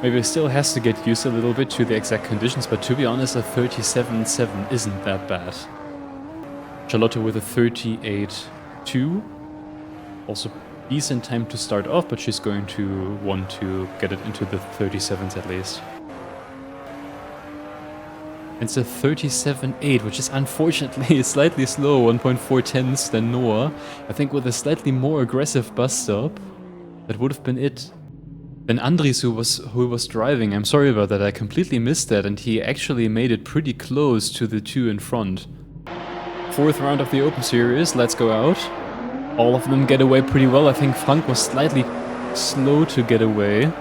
Maybe still has to get used a little bit to the exact conditions, but to be honest, a 37.7 isn't that bad. Charlotte with a 38.2. Also decent time to start off, but she's going to want to get it into the 37s at least. It's a 37.8, which is unfortunately slightly slower, 1.4 tenths than Noah. I think with a slightly more aggressive bus stop, that would have been it. Then Andries, who was driving, I'm sorry about that, I completely missed that, and he actually made it pretty close to the two in front. Fourth round of the Open Series, let's go out. All of them get away pretty well. I think Frank was slightly slow to get away.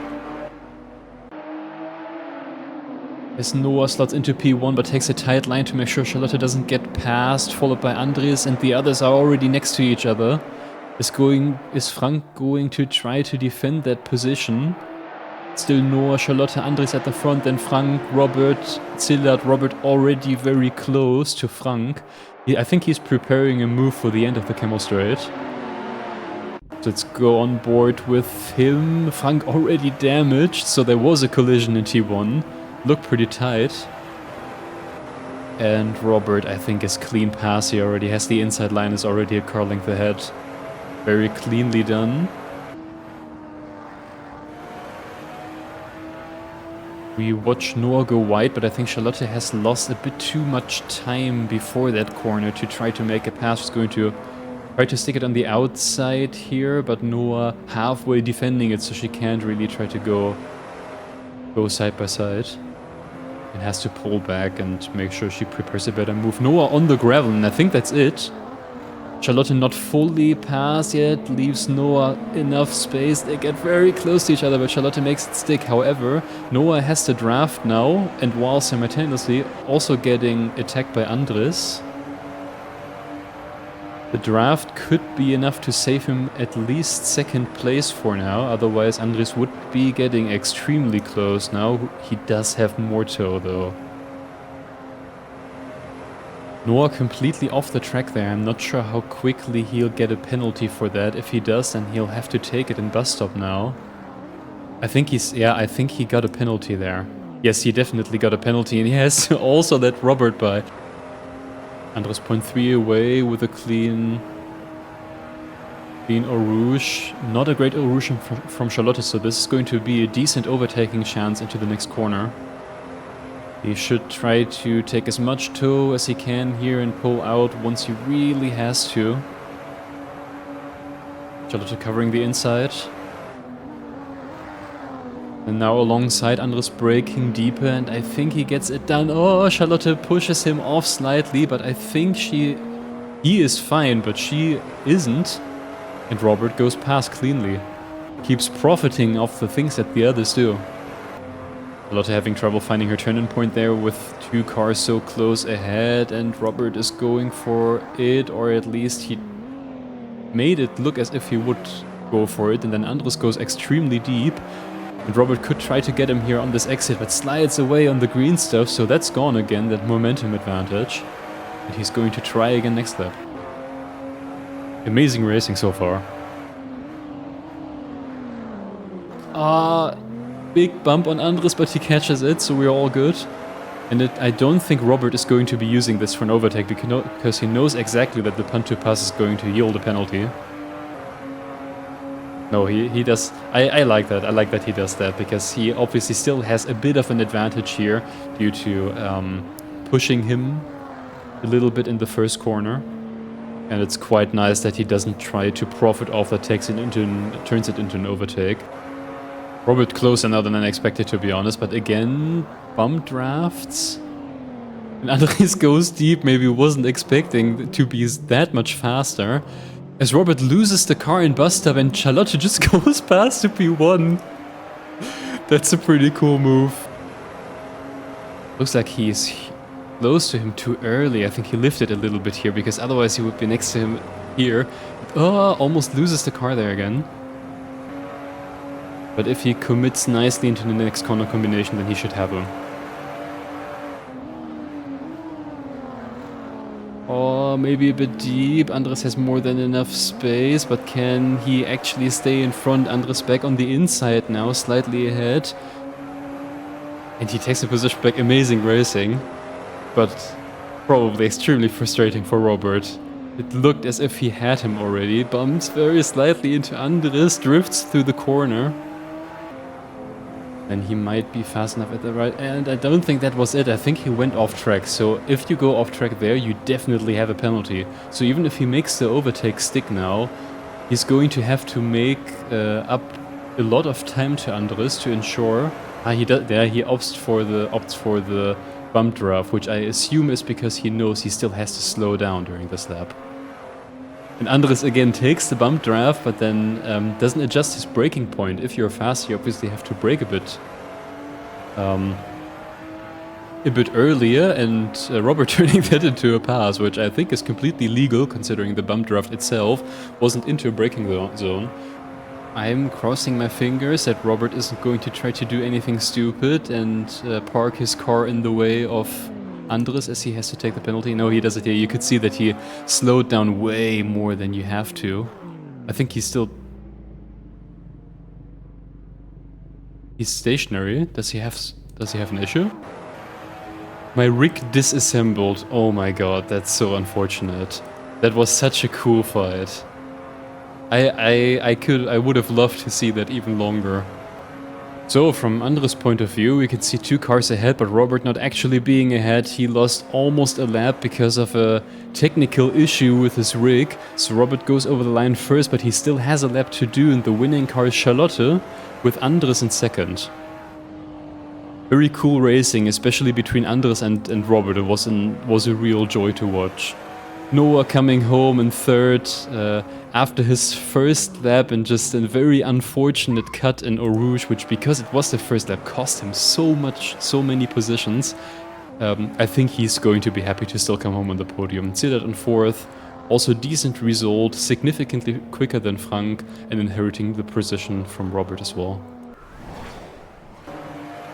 As Noah slots into P1 but takes a tight line to make sure Charlotte doesn't get past, followed by Andries, and the others are already next to each other. Is Frank going to try to defend that position? Still Noah, Charlotte, Andries at the front, then Frank, Robert, Zillard. Robert already very close to Frank. I think he's preparing a move for the end of the Camel Straight. Let's go on board with him. Frank already damaged, so there was a collision in T1. Looked pretty tight. And Robert, I think, is clean pass. He already has the inside line, is already a car length ahead. Very cleanly done. We watch Noah go wide, but I think Charlotte has lost a bit too much time before that corner to try to make a pass. She's going to try to stick it on the outside here, but Noah halfway defending it, so she can't really try to go side by side. And has to pull back and make sure she prepares a better move. Noah on the gravel, and I think that's it. Charlotte not fully past yet, leaves Noah enough space. They get very close to each other, but Charlotte makes it stick. However, Noah has the draft now, and while simultaneously also getting attacked by Andries. The draft could be enough to save him at least second place for now, otherwise Andries would be getting extremely close now. He does have more toe though. Noah completely off the track there. I'm not sure how quickly he'll get a penalty for that. If he does, then he'll have to take it in bus stop now. I think I think he got a penalty there. Yes, he definitely got a penalty, and he has also let Robert by. Andries 0.3 away with a clean Eau Rouge. Not a great Eau Rouge from Charlotte, so this is going to be a decent overtaking chance into the next corner. He should try to take as much toe as he can here and pull out once he really has to. Charlotte covering the inside. And now alongside Andries braking deeper, and I think he gets it done. Oh, Charlotte pushes him off slightly, but I think he is fine, but she isn't. And Robert goes past cleanly. Keeps profiting off the things that the others do. Charlotte having trouble finding her turning point there with two cars so close ahead, and Robert is going for it, or at least he made it look as if he would go for it, and then Andries goes extremely deep. And Robert could try to get him here on this exit, but slides away on the green stuff, so that's gone again, that momentum advantage. And he's going to try again next lap. Amazing racing so far. Big bump on Andries, but he catches it, so we're all good. And I don't think Robert is going to be using this for an overtake, because he knows exactly that the punt to pass is going to yield a penalty. No, he does. I like that. I like that he does that, because he obviously still has a bit of an advantage here due to pushing him a little bit in the first corner. And it's quite nice that he doesn't try to profit off that, turns it into an overtake. Robert closer now than I expected, to be honest, but again, bump drafts. And Andries goes deep, maybe wasn't expecting to be that much faster. As Robert loses the car in bus stop and Charlotte just goes past to P1. That's a pretty cool move. Looks like he's close to him too early. I think he lifted a little bit here, because otherwise he would be next to him here. Oh, almost loses the car there again. But if he commits nicely into the next corner combination, then he should have him. Oh, maybe a bit deep. Andries has more than enough space, but can he actually stay in front? Andries back on the inside now, slightly ahead. And he takes the position back. Amazing racing, but probably extremely frustrating for Robert. It looked as if he had him already. Bumps very slightly into Andres, drifts through the corner. And he might be fast enough at the right end. I don't think that was it. I think he went off track. So if you go off track there, you definitely have a penalty. So even if he makes the overtake stick now, he's going to have to make up a lot of time to Andres to ensure. He opts for the bump draft, which I assume is because he knows he still has to slow down during this lap. And Andres again takes the bump draft, but then doesn't adjust his braking point. If you're fast, you obviously have to brake a bit earlier, and Robert turning that into a pass, which I think is completely legal considering the bump draft itself wasn't into a braking zone. I'm crossing my fingers that Robert isn't going to try to do anything stupid and park his car in the way of Andres as he has to take the penalty. No, he does it here. You could see that he slowed down way more than you have to. I think he's stationary. Does he have an issue? My rig disassembled. Oh my god, that's so unfortunate. That was such a cool fight. I would have loved to see that even longer. So from Andres' point of view, we can see 2 cars ahead, but Robert not actually being ahead. He lost almost a lap because of a technical issue with his rig. So Robert goes over the line first, but he still has a lap to do, and the winning car is Charlotte with Andres in second. Very cool racing, especially between Andres and Robert. It was a real joy to watch. Noah coming home in third after his first lap, and just a very unfortunate cut in Eau Rouge, which, because it was the first lap, cost him so many positions. I think he's going to be happy to still come home on the podium. See that in fourth. Also decent result, significantly quicker than Frank, and inheriting the position from Robert as well.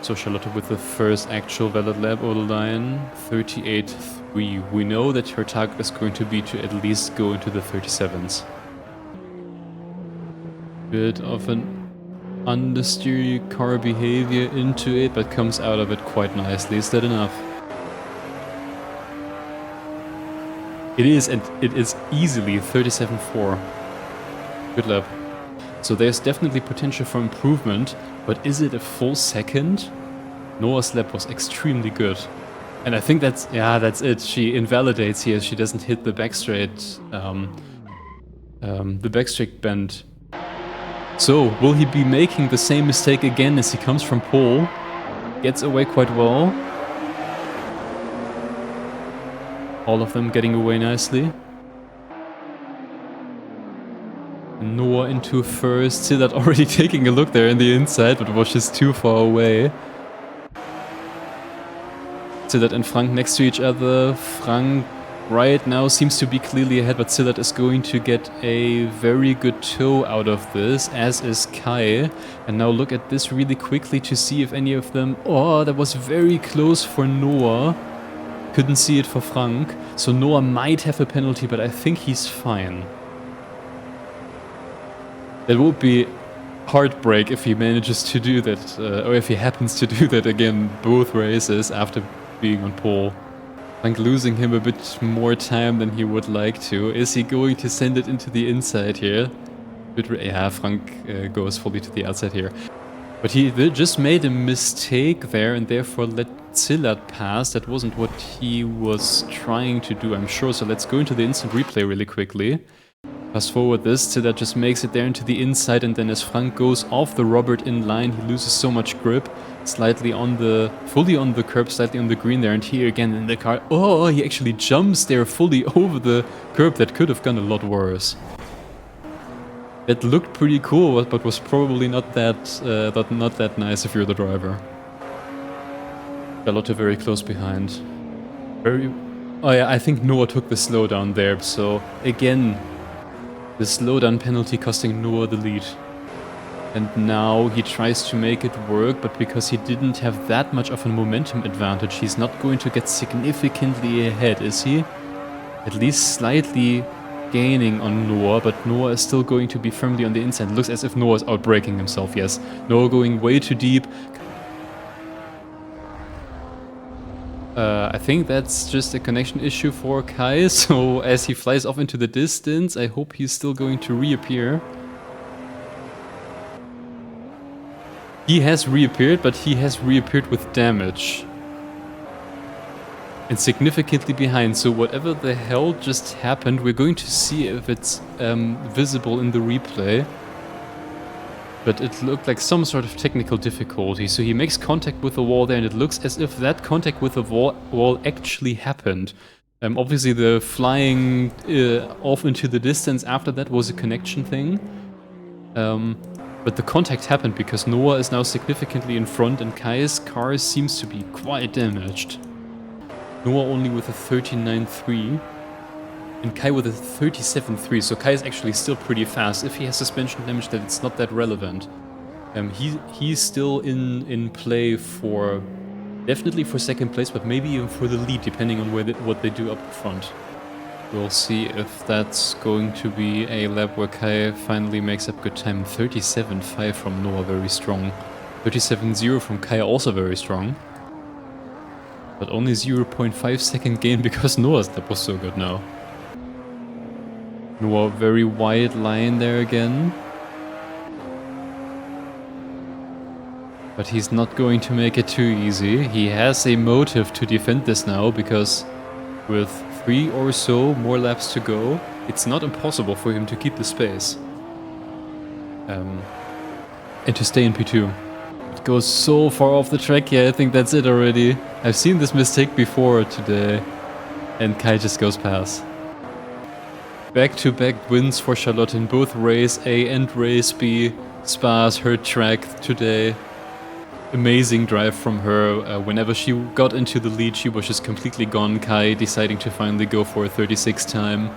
So Charlotte with the first actual valid lap over the line, 38.3. We know that her target is going to be to at least go into the 37s. Bit of an understeer car behavior into it, but comes out of it quite nicely. Is that enough? It is, and it is easily 37.4. Good lap. So there's definitely potential for improvement, but is it a full second? Noah's lap was extremely good. And I think that's it. She invalidates here. She doesn't hit the backstraight bend. So, will he be making the same mistake again as he comes from pole? Gets away quite well. All of them getting away nicely. Noah into first. See that already taking a look there in the inside, but was just too far away. Szilard and Frank next to each other. Frank right now seems to be clearly ahead, but Szilard is going to get a very good toe out of this, as is Kai. And now look at this really quickly to see if any of them... Oh, that was very close for Noah. Couldn't see it for Frank. So Noah might have a penalty, but I think he's fine. That would be heartbreak if he manages to do that, or if he happens to do that again both races after being on pole. Frank losing him a bit more time than he would like to. Is he going to send it into the inside here? Yeah, Frank goes fully to the outside here. But he just made a mistake there and therefore let Szilard pass. That wasn't what he was trying to do, I'm sure. So let's go into the instant replay really quickly. Fast forward this, Szilard just makes it there into the inside, and then as Frank goes off the Robert in line, he loses so much grip. Fully on the curb, slightly on the green there, and here again in the car. Oh, he actually jumps there fully over the curb. That could have gone a lot worse. It looked pretty cool, but was probably not that nice if you're the driver. Charlotte very close behind. Oh yeah, I think Noah took the slowdown there, so again, the slowdown penalty costing Noah the lead. And now he tries to make it work, but because he didn't have that much of a momentum advantage, he's not going to get significantly ahead, is he? At least slightly gaining on Noah, but Noah is still going to be firmly on the inside. It looks as if Noah is outbraking himself, yes. Noah going way too deep. I think that's just a connection issue for Kai, so as he flies off into the distance, I hope he's still going to reappear. He has reappeared, but he has reappeared with damage. And significantly behind, so whatever the hell just happened, we're going to see if it's visible in the replay. But it looked like some sort of technical difficulty, so he makes contact with the wall there, and it looks as if that contact with the wall actually happened. Obviously the flying off into the distance after that was a connection thing. But the contact happened because Noah is now significantly in front and Kai's car seems to be quite damaged. Noah only with a 39.3 and Kai with a 37.3, so Kai is actually still pretty fast. If he has suspension damage, then it's not that relevant. He's still in play for, definitely for second place, but maybe even for the lead, depending on what they do up front. We'll see if that's going to be a lap where Kai finally makes up good time. 37.5 from Noah, very strong. 37.0 from Kai, also very strong. But only 0.5 second gain because Noah's lap was so good now. Noah, very wide line there again. But he's not going to make it too easy. He has a motive to defend this now because with 3 or so more laps to go, it's not impossible for him to keep the space. And to stay in P2. It goes so far off the track here, I think that's it already. I've seen this mistake before today. And Kai just goes past. Back-to-back wins for Charlotte in both race A and race B. Spa's her track today. Amazing drive from her. Whenever she got into the lead, she was just completely gone. Kai deciding to finally go for a 36 time.